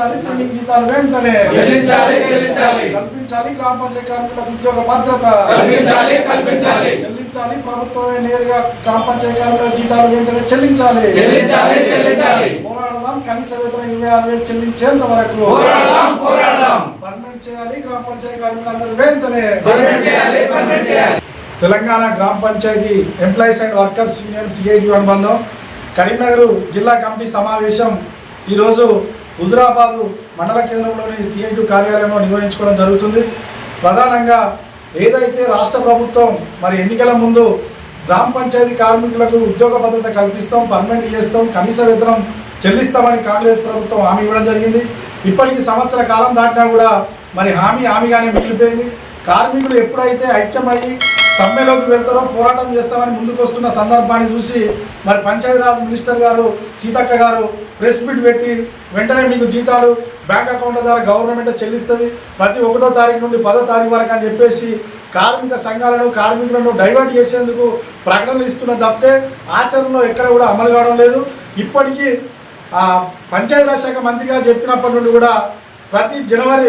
చెల్లించాలి, పెండింగ్ జీతాలు వెంటనే కల్పించాలి, గ్రామ పంచాయతీ కార్మికులకు ఉద్యోగ భద్రత చెల్లించాలి, ప్రభుత్వమే నేరుగా గ్రామ పంచాయతీ కార్మికుల జీతాలు వెంటనే చెల్లించాలి. పోరాడదాం, కనీస వేతనం 26,000 చెల్లించేంత వరకు పర్మనెంట్ చేయాలి. గ్రామ పంచాయతీ కార్మికులందరూ వెంటనే తెలంగాణ గ్రామ Panchayat employees and workers union CIT అనుబంధం కరీంనగర్ జిల్లా కమిటీ సమావేశం ఈరోజు హుజురాబాద్ మండల కేంద్రంలోని సిఐటి కార్యాలయంలో నిర్వహించుకోవడం జరుగుతుంది. ప్రధానంగా ఏదైతే రాష్ట్ర ప్రభుత్వం మరి ఎన్నికల ముందు గ్రామ పంచాయతీ కార్మికులకు ఉద్యోగ భద్రత కల్పిస్తాం, పర్మనెంట్ చేస్తాం, కనీస వేతనం చెల్లిస్తామని కాంగ్రెస్ ప్రభుత్వం హామీ ఇవ్వడం జరిగింది. ఇప్పటికీ సంవత్సర కాలం దాటినా కూడా మరి హామీగానే మిగిలిపోయింది. కార్మికులు ఎప్పుడైతే ఐక్యమయ్యి సమ్మెలోకి వెళ్తారో, పోరాటం చేస్తామని ముందుకు వస్తున్న సందర్భాన్ని చూసి మరి పంచాయతీరాజ్ మినిస్టర్ గారు సీతక్క గారు ప్రెస్ మీట్ పెట్టి వెంటనే మీకు జీతాలు బ్యాంక్ అకౌంట్ల ద్వారా గవర్నమెంట్ చెల్లిస్తుంది ప్రతి 1వ తారీఖు నుండి 10వ తారీఖు వరకు అని చెప్పేసి కార్మిక సంఘాలను కార్మికులను డైవర్ట్ చేసేందుకు ప్రకటనలు ఇస్తున్న తప్పితే ఆచరణలో ఎక్కడ కూడా అమలు కావడం లేదు. ఇప్పటికీ పంచాయతీరాజ్ శాఖ మంత్రి గారు చెప్పినప్పటి నుండి కూడా ప్రతి జనవరి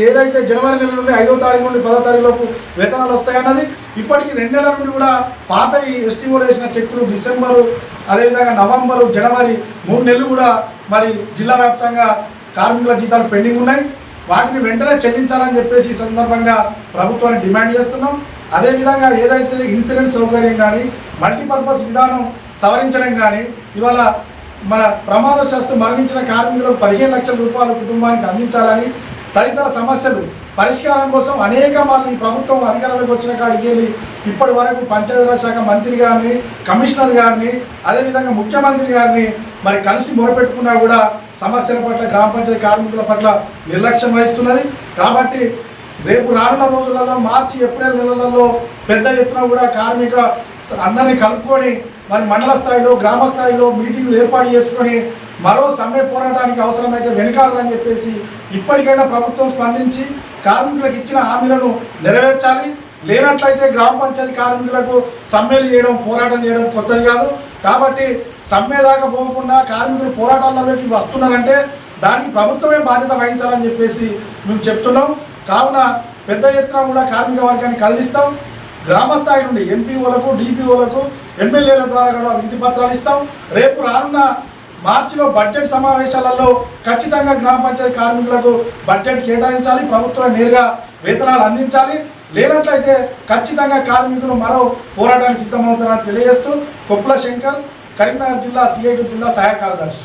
ఏదైతే జనవరి నెల నుండి 5వ తారీఖు నుండి 10వ తారీఖు లోపు వేతనాలు వస్తాయన్నది ఇప్పటికీ 2 నెలల నుండి కూడా పాత ఈ ఎస్టీఓలు వేసిన చెక్కులు డిసెంబరు, అదేవిధంగా నవంబరు, జనవరి 3 నెలలు కూడా మరి జిల్లా వ్యాప్తంగా కార్మికుల జీతాలు పెండింగ్ ఉన్నాయి. వాటిని వెంటనే చెల్లించాలని చెప్పేసి ఈ సందర్భంగా ప్రభుత్వాన్ని డిమాండ్ చేస్తున్నాం. అదేవిధంగా ఏదైతే ఇన్సూరెన్స్ సౌకర్యం కానీ మల్టీపర్పస్ విధానం సవరించడం కానీ ఇవాళ మన ప్రమాదవశాత్తు మరణించిన కార్మికులకు 15 లక్షల రూపాయలు కుటుంబానికి అందించాలని తదితర సమస్యలు పరిష్కారం కోసం అనేక మార్లు ఈ ప్రభుత్వం అధికారంలోకి వచ్చిన కాడికి వెళ్ళి ఇప్పటి వరకు పంచాయతీరాజ్ శాఖ మంత్రి గారిని, కమిషనర్ గారిని, అదేవిధంగా ముఖ్యమంత్రి గారిని మరి కలిసి మొరపెట్టుకున్నా కూడా సమస్యల పట్ల గ్రామ పంచాయతీ కార్మికుల పట్ల నిర్లక్ష్యం వహిస్తున్నది. కాబట్టి రేపు రానున్న రోజులలో మార్చి, ఏప్రిల్ నెలలలో పెద్ద ఎత్తున కూడా కార్మిక అందరినీ కలుపుకొని మరి మండల స్థాయిలో, గ్రామ స్థాయిలో మీటింగ్లు ఏర్పాటు చేసుకొని మరో సమ్మె పోరాటానికి అవసరమైతే వెనుకాడని చెప్పేసి ఇప్పటికైనా ప్రభుత్వం స్పందించి కార్మికులకు ఇచ్చిన హామీలను నెరవేర్చాలి. లేనట్లయితే గ్రామ పంచాయతీ కార్మికులకు సమ్మెలు చేయడం, పోరాటం చేయడం కొత్తది కాదు. కాబట్టి సమ్మె దాకా పోకుండా కార్మికులు పోరాటాలలోకి వస్తున్నారంటే దానికి ప్రభుత్వమే బాధ్యత వహించాలని చెప్పేసి మేము చెప్తున్నాం. కావున పెద్ద ఎత్తున కూడా కార్మిక వర్గాన్ని కదిలిస్తాం. గ్రామ స్థాయి నుండి ఎంపీఓలకు, డిపిఓలకు, ఎమ్మెల్యేల ద్వారా కూడా వినతి పత్రాలు ఇస్తాం. రేపు రానున్న మార్చిలో బడ్జెట్ సమావేశాలలో ఖచ్చితంగా గ్రామ పంచాయతీ కార్మికులకు బడ్జెట్ కేటాయించాలి, ప్రభుత్వం నేరుగా వేతనాలు అందించాలి. లేనట్లయితే ఖచ్చితంగా కార్మికులు మరో పోరాటానికి సిద్ధమవుతారని తెలియజేస్తూ కొప్పుల శంకర్, కరీంనగర్ జిల్లా సిఐటి జిల్లా సహాయ కార్యదర్శి.